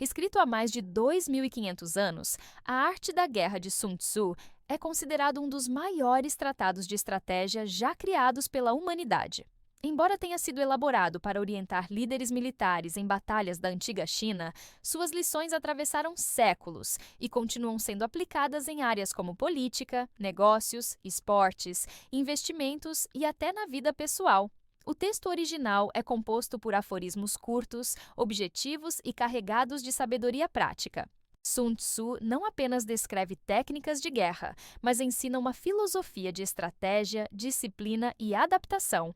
Escrito há mais de 2.500 anos, A Arte da Guerra de Sun Tzu é considerado um dos maiores tratados de estratégia já criados pela humanidade. Embora tenha sido elaborado para orientar líderes militares em batalhas da antiga China, suas lições atravessaram séculos e continuam sendo aplicadas em áreas como política, negócios, esportes, investimentos e até na vida pessoal. O texto original é composto por aforismos curtos, objetivos e carregados de sabedoria prática. Sun Tzu não apenas descreve técnicas de guerra, mas ensina uma filosofia de estratégia, disciplina e adaptação.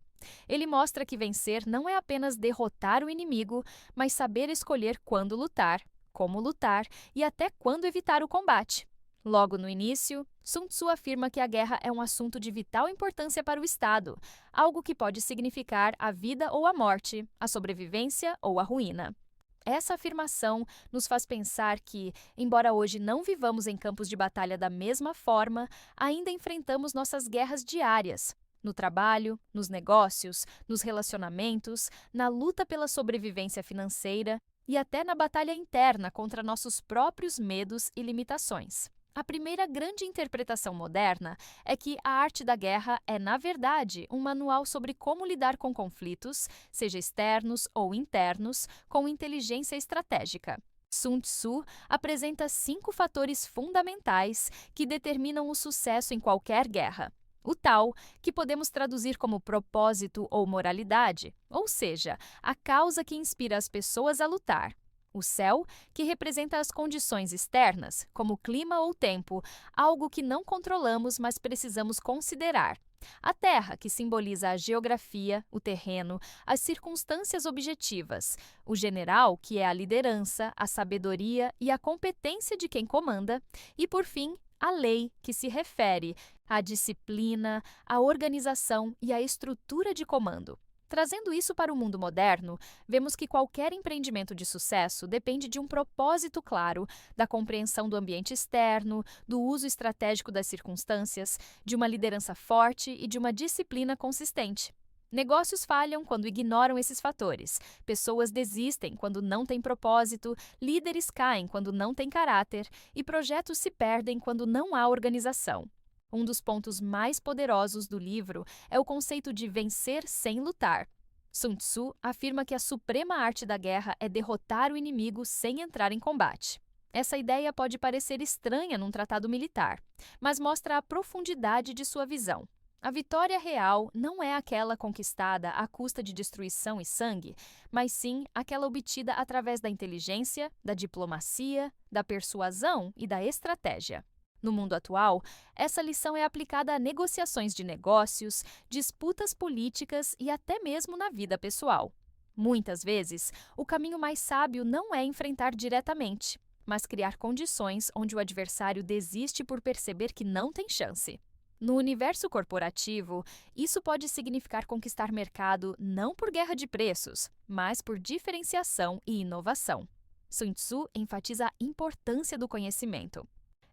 Ele mostra que vencer não é apenas derrotar o inimigo, mas saber escolher quando lutar, como lutar e até quando evitar o combate. Logo no início, Sun Tzu afirma que a guerra é um assunto de vital importância para o Estado, algo que pode significar a vida ou a morte, a sobrevivência ou a ruína. Essa afirmação nos faz pensar que, embora hoje não vivamos em campos de batalha da mesma forma, ainda enfrentamos nossas guerras diárias. No trabalho, nos negócios, nos relacionamentos, na luta pela sobrevivência financeira e até na batalha interna contra nossos próprios medos e limitações. A primeira grande interpretação moderna é que a arte da guerra é, na verdade, um manual sobre como lidar com conflitos, seja externos ou internos, com inteligência estratégica. Sun Tzu apresenta 5 fatores fundamentais que determinam o sucesso em qualquer guerra. O Tao, que podemos traduzir como propósito ou moralidade, ou seja, a causa que inspira as pessoas a lutar. O céu, que representa as condições externas, como clima ou tempo, algo que não controlamos, mas precisamos considerar. A terra, que simboliza a geografia, o terreno, as circunstâncias objetivas. O general, que é a liderança, a sabedoria e a competência de quem comanda. E, por fim, a lei, que se refere à disciplina, à organização e à estrutura de comando. Trazendo isso para o mundo moderno, vemos que qualquer empreendimento de sucesso depende de um propósito claro, da compreensão do ambiente externo, do uso estratégico das circunstâncias, de uma liderança forte e de uma disciplina consistente. Negócios falham quando ignoram esses fatores, pessoas desistem quando não têm propósito, líderes caem quando não têm caráter e projetos se perdem quando não há organização. Um dos pontos mais poderosos do livro é o conceito de vencer sem lutar. Sun Tzu afirma que a suprema arte da guerra é derrotar o inimigo sem entrar em combate. Essa ideia pode parecer estranha num tratado militar, mas mostra a profundidade de sua visão. A vitória real não é aquela conquistada à custa de destruição e sangue, mas sim aquela obtida através da inteligência, da diplomacia, da persuasão e da estratégia. No mundo atual, essa lição é aplicada a negociações de negócios, disputas políticas e até mesmo na vida pessoal. Muitas vezes, o caminho mais sábio não é enfrentar diretamente, mas criar condições onde o adversário desiste por perceber que não tem chance. No universo corporativo, isso pode significar conquistar mercado não por guerra de preços, mas por diferenciação e inovação. Sun Tzu enfatiza a importância do conhecimento.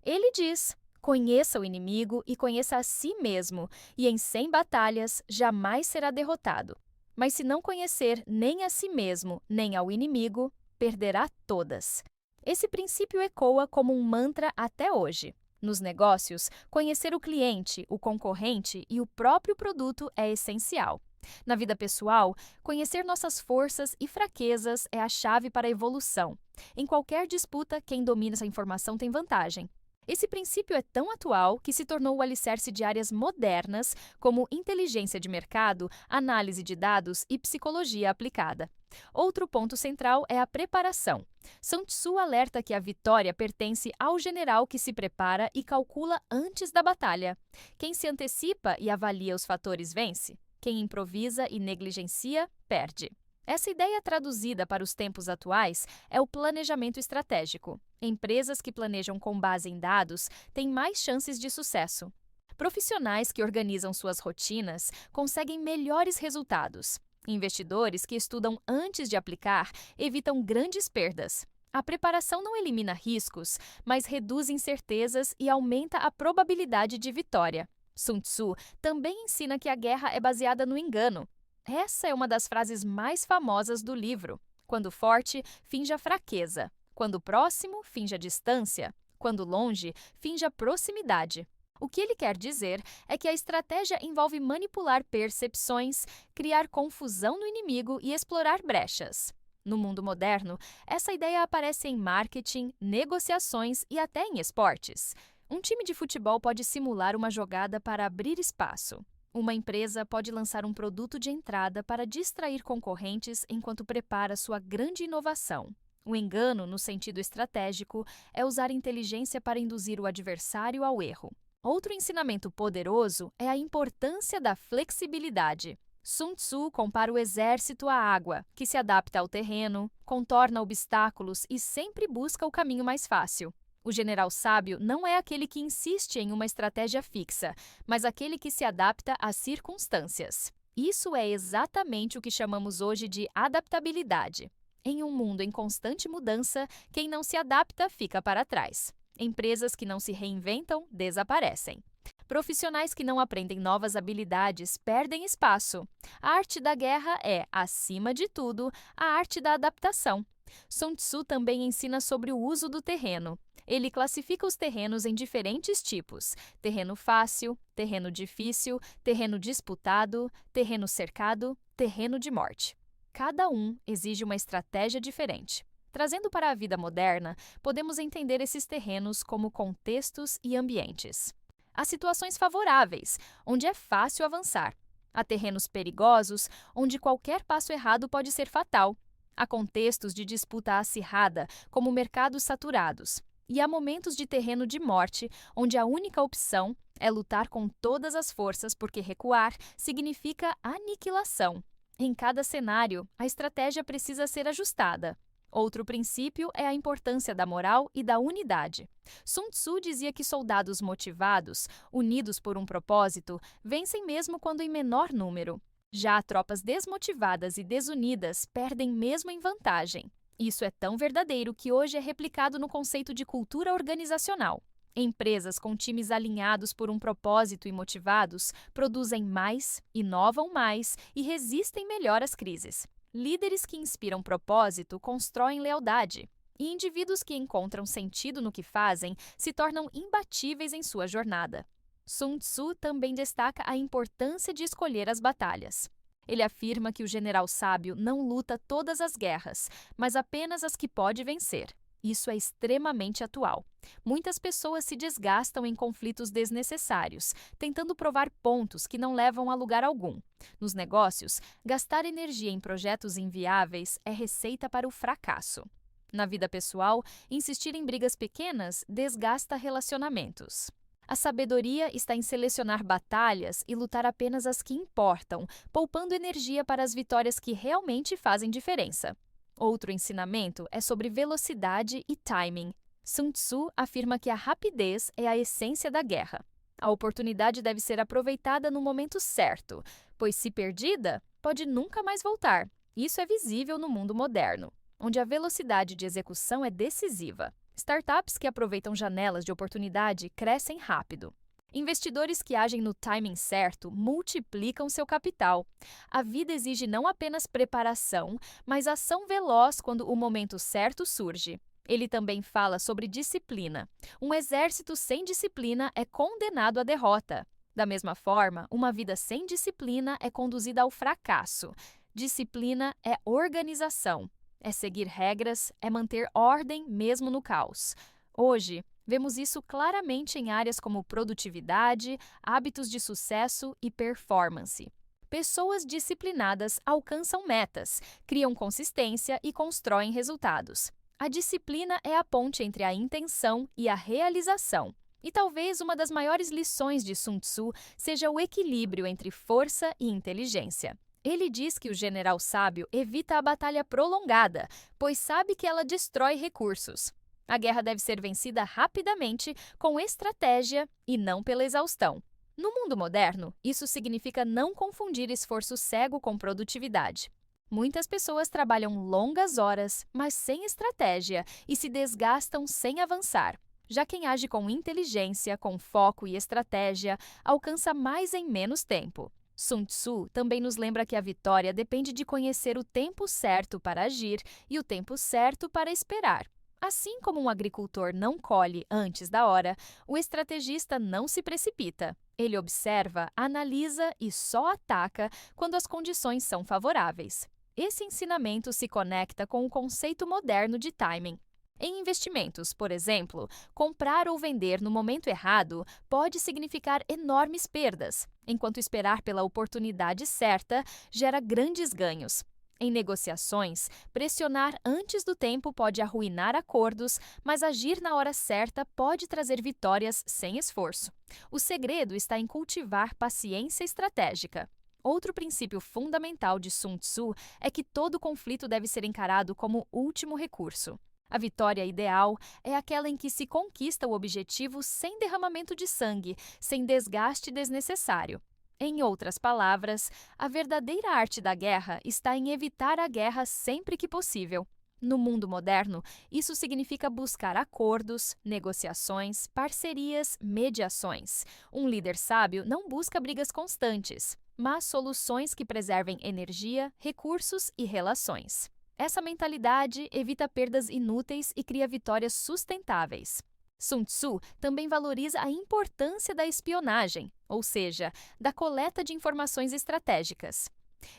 Ele diz: conheça o inimigo e conheça a si mesmo, e em 100 batalhas jamais será derrotado. Mas se não conhecer nem a si mesmo, nem ao inimigo, perderá todas. Esse princípio ecoa como um mantra até hoje. Nos negócios, conhecer o cliente, o concorrente e o próprio produto é essencial. Na vida pessoal, conhecer nossas forças e fraquezas é a chave para a evolução. Em qualquer disputa, quem domina essa informação tem vantagem. Esse princípio é tão atual que se tornou o alicerce de áreas modernas como inteligência de mercado, análise de dados e psicologia aplicada. Outro ponto central é a preparação. Sun Tzu alerta que a vitória pertence ao general que se prepara e calcula antes da batalha. Quem se antecipa e avalia os fatores vence. Quem improvisa e negligencia, perde. Essa ideia traduzida para os tempos atuais é o planejamento estratégico. Empresas que planejam com base em dados têm mais chances de sucesso. Profissionais que organizam suas rotinas conseguem melhores resultados. Investidores que estudam antes de aplicar evitam grandes perdas. A preparação não elimina riscos, mas reduz incertezas e aumenta a probabilidade de vitória. Sun Tzu também ensina que a guerra é baseada no engano. Essa é uma das frases mais famosas do livro. Quando forte, finja fraqueza. Quando próximo, finja distância. Quando longe, finja proximidade. O que ele quer dizer é que a estratégia envolve manipular percepções, criar confusão no inimigo e explorar brechas. No mundo moderno, essa ideia aparece em marketing, negociações e até em esportes. Um time de futebol pode simular uma jogada para abrir espaço. Uma empresa pode lançar um produto de entrada para distrair concorrentes enquanto prepara sua grande inovação. O engano, no sentido estratégico, é usar inteligência para induzir o adversário ao erro. Outro ensinamento poderoso é a importância da flexibilidade. Sun Tzu compara o exército à água, que se adapta ao terreno, contorna obstáculos e sempre busca o caminho mais fácil. O general sábio não é aquele que insiste em uma estratégia fixa, mas aquele que se adapta às circunstâncias. Isso é exatamente o que chamamos hoje de adaptabilidade. Em um mundo em constante mudança, quem não se adapta fica para trás. Empresas que não se reinventam desaparecem. Profissionais que não aprendem novas habilidades perdem espaço. A arte da guerra é, acima de tudo, a arte da adaptação. Sun Tzu também ensina sobre o uso do terreno. Ele classifica os terrenos em diferentes tipos: terreno fácil, terreno difícil, terreno disputado, terreno cercado, terreno de morte. Cada um exige uma estratégia diferente. Trazendo para a vida moderna, podemos entender esses terrenos como contextos e ambientes. Há situações favoráveis, onde é fácil avançar. Há terrenos perigosos, onde qualquer passo errado pode ser fatal. Há contextos de disputa acirrada, como mercados saturados. E há momentos de terreno de morte, onde a única opção é lutar com todas as forças, porque recuar significa aniquilação. Em cada cenário, a estratégia precisa ser ajustada. Outro princípio é a importância da moral e da unidade. Sun Tzu dizia que soldados motivados, unidos por um propósito, vencem mesmo quando em menor número. Já tropas desmotivadas e desunidas perdem mesmo em vantagem. Isso é tão verdadeiro que hoje é replicado no conceito de cultura organizacional. Empresas com times alinhados por um propósito e motivados produzem mais, inovam mais e resistem melhor às crises. Líderes que inspiram propósito constroem lealdade, e indivíduos que encontram sentido no que fazem se tornam imbatíveis em sua jornada. Sun Tzu também destaca a importância de escolher as batalhas. Ele afirma que o general sábio não luta todas as guerras, mas apenas as que pode vencer. Isso é extremamente atual. Muitas pessoas se desgastam em conflitos desnecessários, tentando provar pontos que não levam a lugar algum. Nos negócios, gastar energia em projetos inviáveis é receita para o fracasso. Na vida pessoal, insistir em brigas pequenas desgasta relacionamentos. A sabedoria está em selecionar batalhas e lutar apenas as que importam, poupando energia para as vitórias que realmente fazem diferença. Outro ensinamento é sobre velocidade e timing. Sun Tzu afirma que a rapidez é a essência da guerra. A oportunidade deve ser aproveitada no momento certo, pois, se perdida, pode nunca mais voltar. Isso é visível no mundo moderno, onde a velocidade de execução é decisiva. Startups que aproveitam janelas de oportunidade crescem rápido. Investidores que agem no timing certo multiplicam seu capital. A vida exige não apenas preparação, mas ação veloz quando o momento certo surge. Ele também fala sobre disciplina. Um exército sem disciplina é condenado à derrota. Da mesma forma, uma vida sem disciplina é conduzida ao fracasso. Disciplina é organização. É seguir regras, é manter ordem mesmo no caos. Hoje, vemos isso claramente em áreas como produtividade, hábitos de sucesso e performance. Pessoas disciplinadas alcançam metas, criam consistência e constroem resultados. A disciplina é a ponte entre a intenção e a realização. E talvez uma das maiores lições de Sun Tzu seja o equilíbrio entre força e inteligência. Ele diz que o general sábio evita a batalha prolongada, pois sabe que ela destrói recursos. A guerra deve ser vencida rapidamente, com estratégia e não pela exaustão. No mundo moderno, isso significa não confundir esforço cego com produtividade. Muitas pessoas trabalham longas horas, mas sem estratégia, e se desgastam sem avançar. Já quem age com inteligência, com foco e estratégia, alcança mais em menos tempo. Sun Tzu também nos lembra que a vitória depende de conhecer o tempo certo para agir e o tempo certo para esperar. Assim como um agricultor não colhe antes da hora, o estrategista não se precipita. Ele observa, analisa e só ataca quando as condições são favoráveis. Esse ensinamento se conecta com o conceito moderno de timing. Em investimentos, por exemplo, comprar ou vender no momento errado pode significar enormes perdas, enquanto esperar pela oportunidade certa gera grandes ganhos. Em negociações, pressionar antes do tempo pode arruinar acordos, mas agir na hora certa pode trazer vitórias sem esforço. O segredo está em cultivar paciência estratégica. Outro princípio fundamental de Sun Tzu é que todo conflito deve ser encarado como último recurso. A vitória ideal é aquela em que se conquista o objetivo sem derramamento de sangue, sem desgaste desnecessário. Em outras palavras, a verdadeira arte da guerra está em evitar a guerra sempre que possível. No mundo moderno, isso significa buscar acordos, negociações, parcerias, mediações. Um líder sábio não busca brigas constantes, mas soluções que preservem energia, recursos e relações. Essa mentalidade evita perdas inúteis e cria vitórias sustentáveis. Sun Tzu também valoriza a importância da espionagem, ou seja, da coleta de informações estratégicas.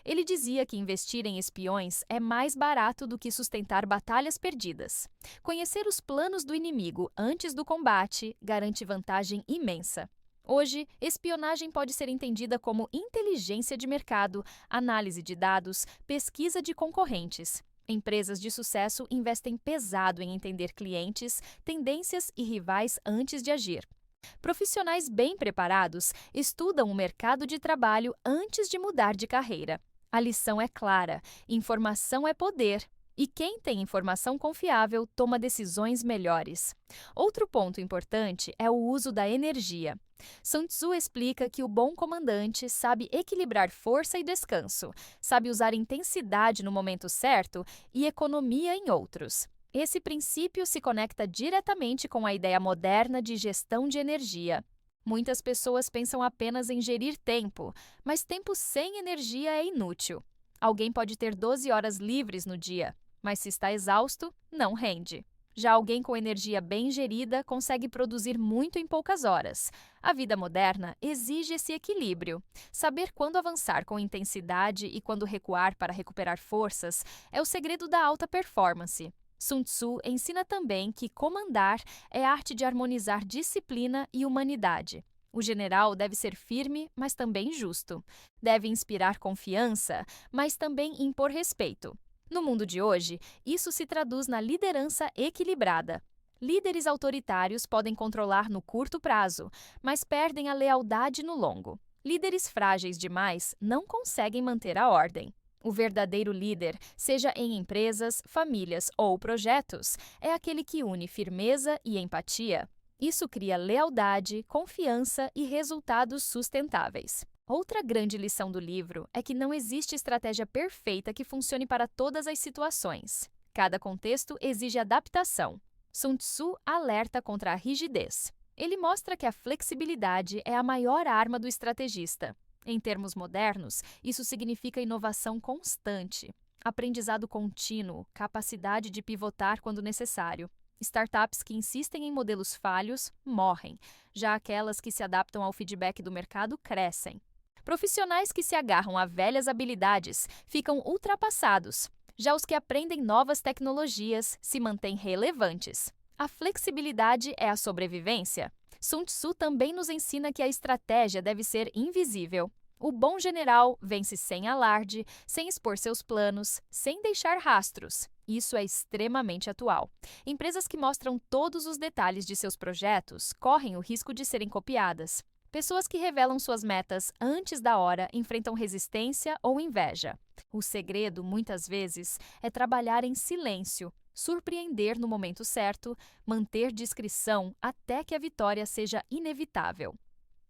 Ele dizia que investir em espiões é mais barato do que sustentar batalhas perdidas. Conhecer os planos do inimigo antes do combate garante vantagem imensa. Hoje, espionagem pode ser entendida como inteligência de mercado, análise de dados, pesquisa de concorrentes. Empresas de sucesso investem pesado em entender clientes, tendências e rivais antes de agir. Profissionais bem preparados estudam o mercado de trabalho antes de mudar de carreira. A lição é clara: informação é poder. E quem tem informação confiável toma decisões melhores. Outro ponto importante é o uso da energia. Sun Tzu explica que o bom comandante sabe equilibrar força e descanso, sabe usar intensidade no momento certo e economia em outros. Esse princípio se conecta diretamente com a ideia moderna de gestão de energia. Muitas pessoas pensam apenas em gerir tempo, mas tempo sem energia é inútil. Alguém pode ter 12 horas livres no dia, mas se está exausto, não rende. Já alguém com energia bem gerida consegue produzir muito em poucas horas. A vida moderna exige esse equilíbrio. Saber quando avançar com intensidade e quando recuar para recuperar forças é o segredo da alta performance. Sun Tzu ensina também que comandar é a arte de harmonizar disciplina e humanidade. O general deve ser firme, mas também justo. Deve inspirar confiança, mas também impor respeito. No mundo de hoje, isso se traduz na liderança equilibrada. Líderes autoritários podem controlar no curto prazo, mas perdem a lealdade no longo. Líderes frágeis demais não conseguem manter a ordem. O verdadeiro líder, seja em empresas, famílias ou projetos, é aquele que une firmeza e empatia. Isso cria lealdade, confiança e resultados sustentáveis. Outra grande lição do livro é que não existe estratégia perfeita que funcione para todas as situações. Cada contexto exige adaptação. Sun Tzu alerta contra a rigidez. Ele mostra que a flexibilidade é a maior arma do estrategista. Em termos modernos, isso significa inovação constante, aprendizado contínuo, capacidade de pivotar quando necessário. Startups que insistem em modelos falhos morrem, já aquelas que se adaptam ao feedback do mercado crescem. Profissionais que se agarram a velhas habilidades ficam ultrapassados. Já os que aprendem novas tecnologias se mantêm relevantes. A flexibilidade é a sobrevivência. Sun Tzu também nos ensina que a estratégia deve ser invisível. O bom general vence sem alarde, sem expor seus planos, sem deixar rastros. Isso é extremamente atual. Empresas que mostram todos os detalhes de seus projetos correm o risco de serem copiadas. Pessoas que revelam suas metas antes da hora enfrentam resistência ou inveja. O segredo, muitas vezes, é trabalhar em silêncio, surpreender no momento certo, manter discrição até que a vitória seja inevitável.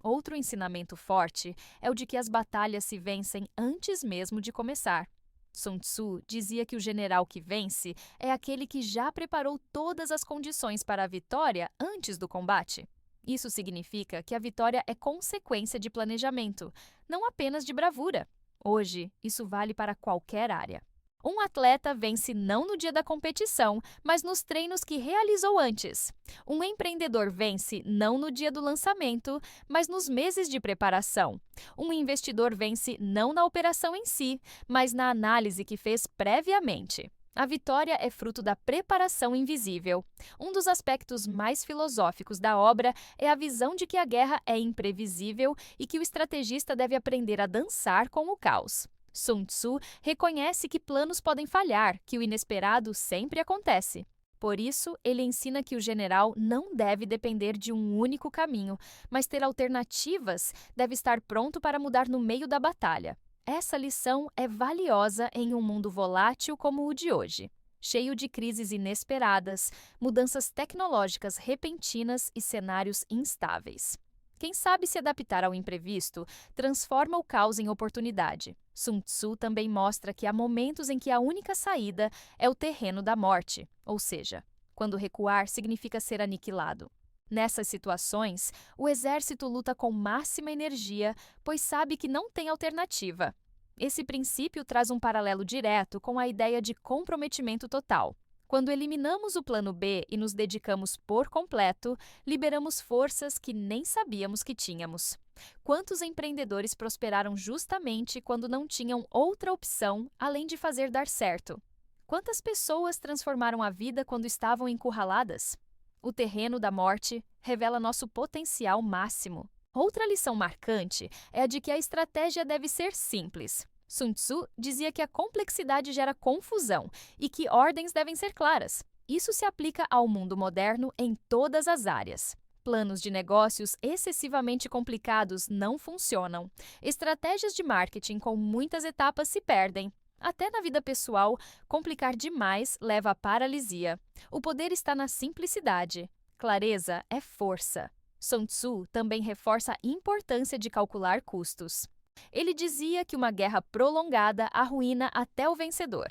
Outro ensinamento forte é o de que as batalhas se vencem antes mesmo de começar. Sun Tzu dizia que o general que vence é aquele que já preparou todas as condições para a vitória antes do combate. Isso significa que a vitória é consequência de planejamento, não apenas de bravura. Hoje, isso vale para qualquer área. Um atleta vence não no dia da competição, mas nos treinos que realizou antes. Um empreendedor vence não no dia do lançamento, mas nos meses de preparação. Um investidor vence não na operação em si, mas na análise que fez previamente. A vitória é fruto da preparação invisível. Um dos aspectos mais filosóficos da obra é a visão de que a guerra é imprevisível e que o estrategista deve aprender a dançar com o caos. Sun Tzu reconhece que planos podem falhar, que o inesperado sempre acontece. Por isso, ele ensina que o general não deve depender de um único caminho, mas ter alternativas, deve estar pronto para mudar no meio da batalha. Essa lição é valiosa em um mundo volátil como o de hoje, cheio de crises inesperadas, mudanças tecnológicas repentinas e cenários instáveis. Quem sabe se adaptar ao imprevisto transforma o caos em oportunidade. Sun Tzu também mostra que há momentos em que a única saída é o terreno da morte, ou seja, quando recuar significa ser aniquilado. Nessas situações, o exército luta com máxima energia, pois sabe que não tem alternativa. Esse princípio traz um paralelo direto com a ideia de comprometimento total. Quando eliminamos o plano B e nos dedicamos por completo, liberamos forças que nem sabíamos que tínhamos. Quantos empreendedores prosperaram justamente quando não tinham outra opção além de fazer dar certo? Quantas pessoas transformaram a vida quando estavam encurraladas? O terreno da morte revela nosso potencial máximo. Outra lição marcante é a de que a estratégia deve ser simples. Sun Tzu dizia que a complexidade gera confusão e que ordens devem ser claras. Isso se aplica ao mundo moderno em todas as áreas. Planos de negócios excessivamente complicados não funcionam. Estratégias de marketing com muitas etapas se perdem. Até na vida pessoal, complicar demais leva à paralisia. O poder está na simplicidade. Clareza é força. Sun Tzu também reforça a importância de calcular custos. Ele dizia que uma guerra prolongada arruína até o vencedor.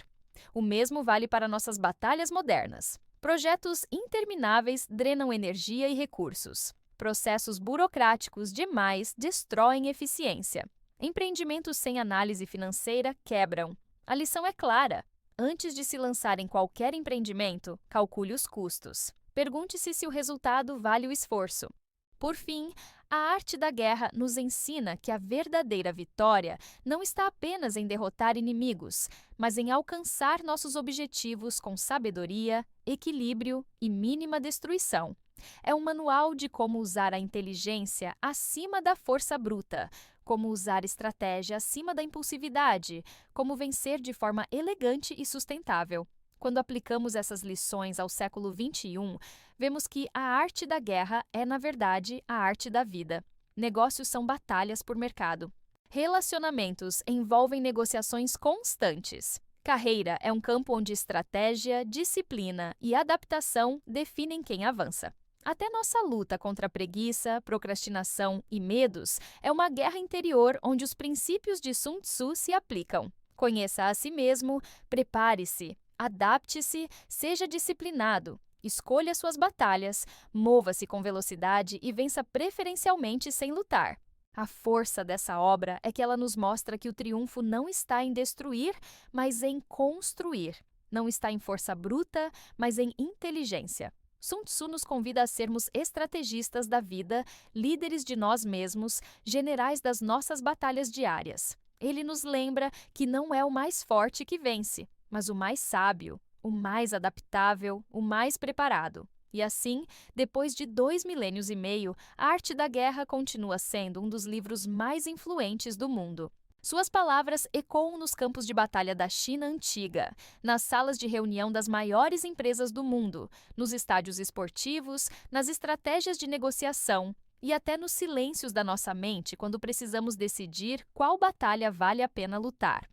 O mesmo vale para nossas batalhas modernas. Projetos intermináveis drenam energia e recursos. Processos burocráticos demais destroem eficiência. Empreendimentos sem análise financeira quebram. A lição é clara. Antes de se lançar em qualquer empreendimento, calcule os custos. Pergunte-se se o resultado vale o esforço. Por fim, a arte da guerra nos ensina que a verdadeira vitória não está apenas em derrotar inimigos, mas em alcançar nossos objetivos com sabedoria, equilíbrio e mínima destruição. É um manual de como usar a inteligência acima da força bruta, como usar estratégia acima da impulsividade, como vencer de forma elegante e sustentável. Quando aplicamos essas lições ao século XXI, vemos que a arte da guerra é, na verdade, a arte da vida. Negócios são batalhas por mercado. Relacionamentos envolvem negociações constantes. Carreira é um campo onde estratégia, disciplina e adaptação definem quem avança. Até nossa luta contra a preguiça, procrastinação e medos é uma guerra interior onde os princípios de Sun Tzu se aplicam. Conheça a si mesmo, prepare-se, adapte-se, seja disciplinado, escolha suas batalhas, mova-se com velocidade e vença preferencialmente sem lutar. A força dessa obra é que ela nos mostra que o triunfo não está em destruir, mas em construir. Não está em força bruta, mas em inteligência. Sun Tzu nos convida a sermos estrategistas da vida, líderes de nós mesmos, generais das nossas batalhas diárias. Ele nos lembra que não é o mais forte que vence, mas o mais sábio, o mais adaptável, o mais preparado. E assim, depois de 2 milênios e meio, a arte da guerra continua sendo um dos livros mais influentes do mundo. Suas palavras ecoam nos campos de batalha da China antiga, nas salas de reunião das maiores empresas do mundo, nos estádios esportivos, nas estratégias de negociação e até nos silêncios da nossa mente quando precisamos decidir qual batalha vale a pena lutar.